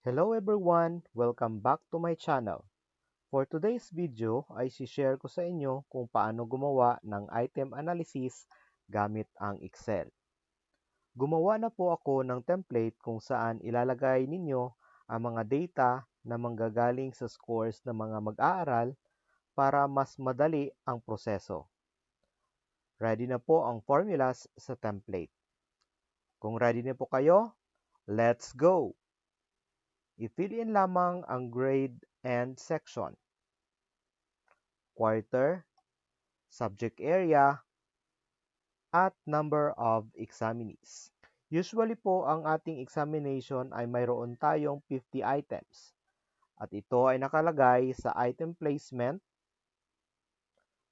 Hello everyone! Welcome back to my channel. For today's video ay share ko sa inyo kung paano gumawa ng item analysis gamit ang Excel. Gumawa na po ako ng template kung saan ilalagay ninyo ang mga data na manggagaling sa scores ng mga mag-aaral para mas madali ang proseso. Ready na po ang formulas sa template. Kung ready na po kayo, let's go! I-fill in lamang ang grade and section, quarter, subject area, at number of examinees. Usually po, ang ating examination ay mayroon tayong 50 items. At ito ay nakalagay sa item placement.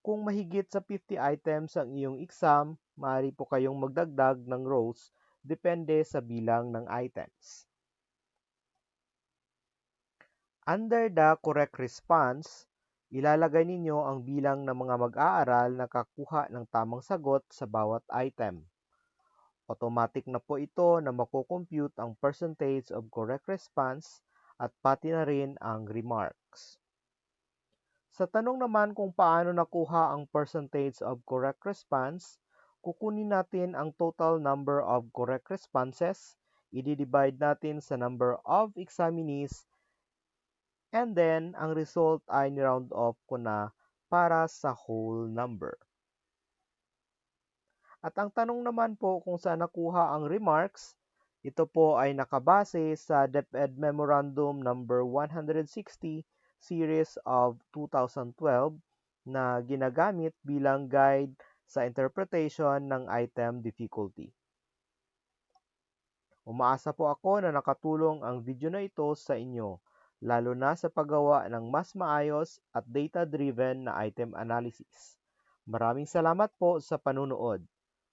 Kung mahigit sa 50 items ang iyong exam, maaari po kayong magdagdag ng rows depende sa bilang ng items. Under the correct response, ilalagay ninyo ang bilang ng mga mag-aaral na kakuha ng tamang sagot sa bawat item. Automatic na po ito na mako-compute ang percentage of correct response at pati na rin ang remarks. Sa tanong naman kung paano nakuha ang percentage of correct response, kukunin natin ang total number of correct responses, i-divide natin sa number of examinees, and then, ang result ay ni-round off ko na para sa whole number. At ang tanong naman po kung saan nakuha ang remarks, ito po ay nakabase sa DepEd Memorandum number 160 series of 2012 na ginagamit bilang guide sa interpretation ng item difficulty. Umaasa po ako na nakatulong ang video na ito sa inyo, lalo na sa paggawa ng mas maayos at data-driven na item analysis. Maraming salamat po sa panunood.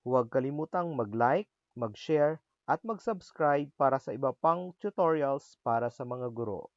Huwag kalimutang mag-like, mag-share, at mag-subscribe para sa iba pang tutorials para sa mga guro.